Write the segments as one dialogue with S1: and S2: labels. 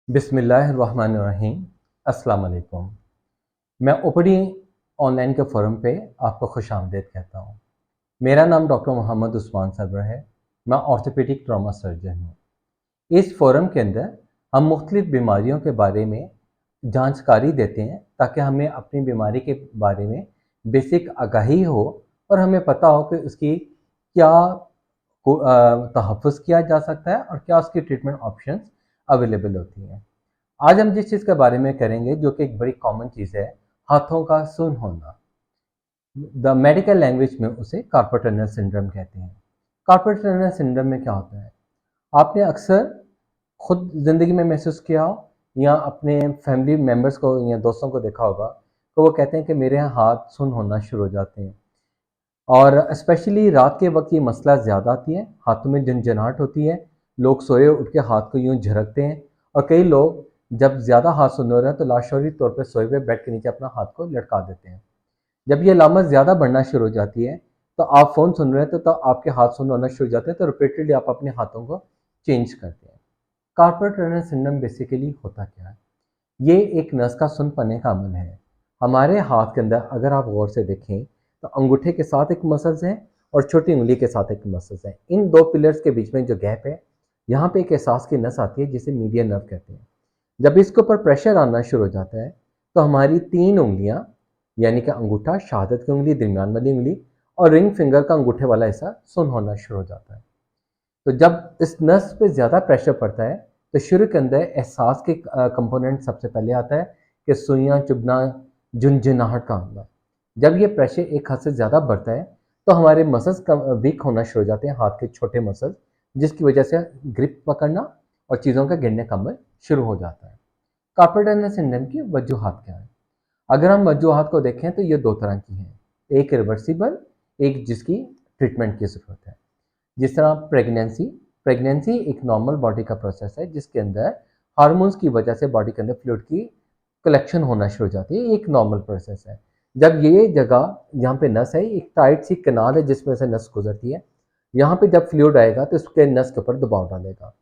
S1: बिस्मिल्लाहिर्रहमानिर्रहीम। अस्सलाम वालेकुम। मैं ओपीडी ऑनलाइन के फोरम पे आपको खुशामदीद कहता हूँ। मेरा नाम डॉक्टर मोहम्मद उस्मान सरवर है। मैं ऑर्थोपेडिक ट्रॉमा सर्जन हूँ। इस फोरम के अंदर हम मुख्तलिफ बीमारियों के बारे में जानकारी देते हैं ताकि हमें अपनी बीमारी के बारे में बेसिक आगाही हो और हमें पता हो कि उसकी क्या तहफ़्फ़ुज़ किया जा सकता है और क्या उसकी ट्रीटमेंट ऑप्शंस अवेलेबल होती हैं। आज हम जिस चीज़ के बारे में करेंगे जो कि एक बड़ी कॉमन चीज़ है, हाथों का सुन्न होना। द मेडिकल लैंग्वेज में उसे कार्पल टनल सिंड्रोम कहते हैं। कार्पल टनल सिंड्रोम में क्या होता है? आपने अक्सर खुद ज़िंदगी में महसूस किया हो या अपने फैमिली मेंबर्स को या दोस्तों को देखा होगा, तो वो कहते हैं कि मेरे हाथ सुन्न होना शुरू हो जाते हैं और स्पेशली रात के वक़्त ये मसला ज़्यादा आती है, हाथों में झनझनाहट होती है, लोग सोए उठ के हाथ को यूँ झरकते हैं और कई लोग जब ज़्यादा हाथ सुन्न हो रहे हैं तो लाशौरी तौर पे सोए हुए बेड के नीचे अपना हाथ को लटका देते हैं। जब ये अलामत ज़्यादा बढ़ना शुरू हो जाती है, तो आप फ़ोन सुन रहे हैं तो आपके हाथ सुन्न होना शुरू हो जाते हैं, तो रिपीटेडली आप अपने हाथों को चेंज करते हैं। कार्पल टनल सिंड्रोम बेसिकली होता क्या है? ये एक नस का सुन्न पड़ने का अमल है। हमारे हाथ के अंदर अगर आप गौर से देखें तो अंगूठे के साथ एक मसल्स है और छोटी उंगली के साथ एक मसल्स है। इन दो पिलर्स के बीच में जो गैप है, यहाँ पे एक एहसास की नस आती है जिसे मीडियन नर्व कहते हैं। जब इसके ऊपर प्रेशर आना शुरू हो जाता है तो हमारी 3 उँगलियाँ यानी कि अंगूठा, शहादत की उँगली, दरमियान वाली उँगली और रिंग फिंगर का अंगूठे वाला हिस्सा सुन्न होना शुरू हो जाता है। तो जब इस नस पे ज़्यादा प्रेशर पड़ता है तो शुरू के अंदर एहसास के कंपोनेंट सबसे पहले आता है कि सुइयाँ चुभना, झुनझुनाहट का आना। जब ये प्रेशर एक हद से ज़्यादा बढ़ता है तो हमारे मसल्स वीक होना शुरू हो जाते हैं, हाथ के छोटे मसल्स, जिसकी वजह से ग्रिप पकड़ना और चीज़ों का गिरने का अमल शुरू हो जाता है। कार्पल टनल सिंड्रोम की वजूहात क्या है? अगर हम वजूहात को देखें तो ये 2 तरह की हैं, एक रिवर्सिबल, एक जिसकी ट्रीटमेंट की ज़रूरत है। जिस तरह प्रेगनेंसी, प्रेगनेंसी एक नॉर्मल बॉडी का प्रोसेस है जिसके अंदर हार्मोन्स की वजह से बॉडी के अंदर फ्लूइड की कलेक्शन होना शुरू हो जाती है, एक नॉर्मल प्रोसेस है। जब ये जगह यहाँ पे नस है, एक टाइट सी कनाल है जिसमें से नस गुजरती है, यहाँ पे जब फ्लूइड आएगा तो उसके नस के ऊपर दबाव डालेगा।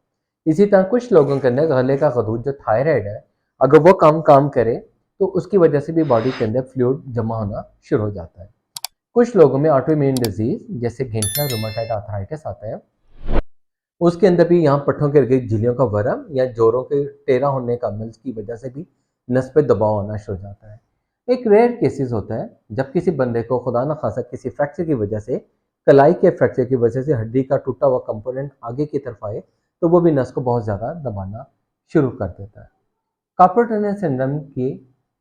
S1: इसी तरह कुछ लोगों के अंदर गले का गदूद जो थायराइड है, अगर वो कम काम करे तो उसकी वजह से भी बॉडी के अंदर फ्लूइड जमा होना शुरू हो जाता है। कुछ लोगों में ऑटोइम्यून डिजीज जैसे गेंठिया रूमेटाइड आर्थराइटिस आता है, उसके अंदर भी यहाँ पट्टों के इर्द झिल्लियों का वर्म या जोड़ों के टेढ़ा होने का अमल की वजह से भी नस पे दबाव आना शुरू हो जाता है। एक रेयर केसेस होता है जब किसी बंदे को खुदा न खासा किसी फ्रैक्चर की वजह से, कलाई के फ्रैक्चर की वजह से हड्डी का टूटा हुआ कंपोनेंट आगे की तरफ आए तो वो भी नस को बहुत ज़्यादा दबाना शुरू कर देता है। कार्पल टनल सिंड्रोम की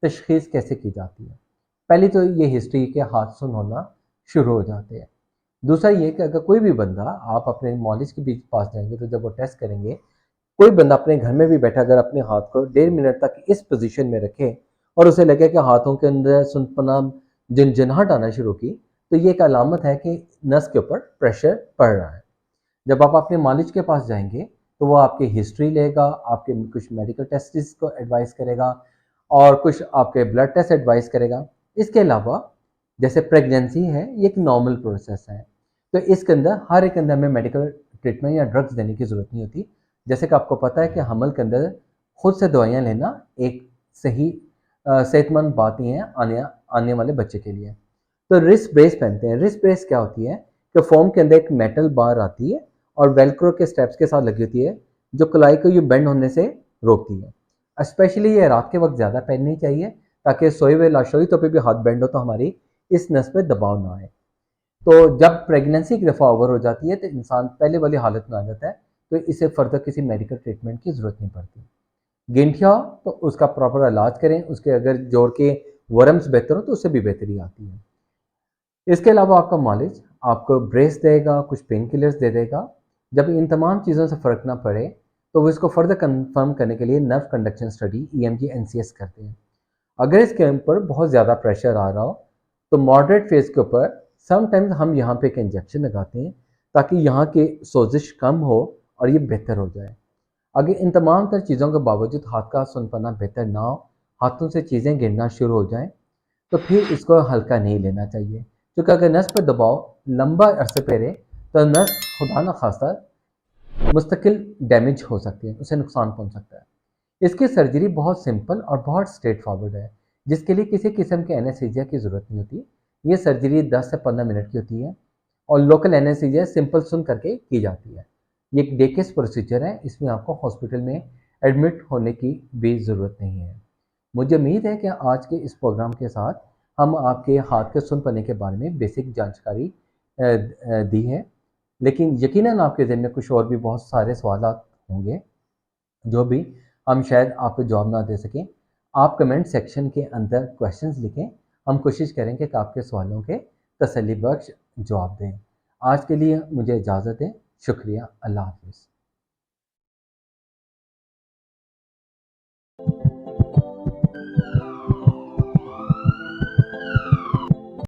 S1: तशखीस कैसे की जाती है? पहली तो ये हिस्ट्री के हाथ सुन्न होना शुरू हो जाते हैं। दूसरा ये कि अगर कोई भी बंदा, आप अपने मॉलिज के बीच पास जाएंगे तो जब वो टेस्ट करेंगे, कोई बंदा अपने घर में भी बैठा अगर अपने हाथ को 1.5 मिनट तक इस पोजीशन में रखे और उसे लगे कि हाथों के अंदर सुनपना, झनझनाहट आना शुरू की, तो ये एक अलामत है कि नस के ऊपर प्रेशर पड़ रहा है। जब आप अपने मालिज के पास जाएंगे तो वो आपकी हिस्ट्री लेगा, आपके कुछ मेडिकल टेस्ट्स को एडवाइस करेगा और कुछ आपके ब्लड टेस्ट एडवाइस करेगा। इसके अलावा जैसे प्रेगनेंसी है, ये एक नॉर्मल प्रोसेस है, तो इसके अंदर हर एक अंदर में मेडिकल ट्रीटमेंट या ड्रग्स देने की ज़रूरत नहीं होती। जैसे कि आपको पता है कि हमल के अंदर खुद से दवाइयाँ लेना एक सही सेहतमंद बात नहीं है आने आने वाले बच्चे के लिए। तो रिस्ट ब्रेस पहनते हैं। रिस्ट ब्रेस क्या होती है कि फोम के अंदर एक मेटल बार आती है और वेलक्रो के स्टेप्स के साथ लगी होती है जो कलाई को ये बेंड होने से रोकती है। स्पेशली ये रात के वक्त ज़्यादा पहननी चाहिए ताकि सोए हुए लाशोरी तो पे भी हाथ बेंड हो तो हमारी इस नस पे दबाव ना आए। तो जब प्रेगनेंसी की दफ़ा ओवर हो जाती है तो इंसान पहले वाली हालत में आ जाता है, तो इसे फर्दर किसी मेडिकल ट्रीटमेंट की ज़रूरत नहीं पड़ती। गेंठिया, तो उसका प्रॉपर इलाज करें, उसके अगर जोड़ के वर्म्स बेहतर हो तो उससे भी बेहतरी आती है। इसके अलावा आपका मालिज आपको ब्रेस देगा, कुछ पेन किलर्स दे देगा। जब इन तमाम चीज़ों से फ़र्क ना पड़े तो वो इसको फर्दर कंफर्म करने के लिए nerve conduction study EMG NCS करते हैं। अगर इसके ऊपर बहुत ज़्यादा प्रेशर आ रहा हो तो मॉडरेट फेज के ऊपर समटाइम्स हम यहाँ पे एक इंजेक्शन लगाते हैं ताकि यहाँ की सोजिश कम हो और ये बेहतर हो जाए। अगर इन तमाम तर चीज़ों के बावजूद हाथ का सुनपना बेहतर ना हो, हाथों से चीज़ें गिरना शुरू हो जाएं, तो फिर इसको हल्का नहीं लेना चाहिए, क्योंकि अगर नस पर दबाव लंबा अरसे पे रहे तो नस खुदा न खास्ता मुस्तकिल डैमेज हो सकती है, उसे नुकसान पहुंच सकता है। इसकी सर्जरी बहुत सिंपल और बहुत स्ट्रेट फॉरवर्ड है, जिसके लिए किसी किस्म के एनेस्थीसिया की ज़रूरत नहीं होती। ये सर्जरी 10 से 15 मिनट की होती है और लोकल एनेस्थीसिया सिंपल सुन करके की जाती है। ये एक डे केस प्रोसीजर है, इसमें आपको हॉस्पिटल में एडमिट होने की भी ज़रूरत नहीं है। मुझे उम्मीद है कि आज के इस प्रोग्राम के साथ हम आपके हाथ के सुन पाने के बारे में बेसिक जानकारी दी है, लेकिन यकीनन आपके ज़हन में कुछ और भी बहुत सारे सवालात होंगे, जो भी हम शायद आपको जवाब ना दे सकें। आप कमेंट सेक्शन के अंदर क्वेश्चंस लिखें, हम कोशिश करेंगे कि आपके सवालों के तसल्ली बख्श जवाब दें। आज के लिए मुझे इजाज़त दें। शुक्रिया। अल्लाह हाफ़िज़।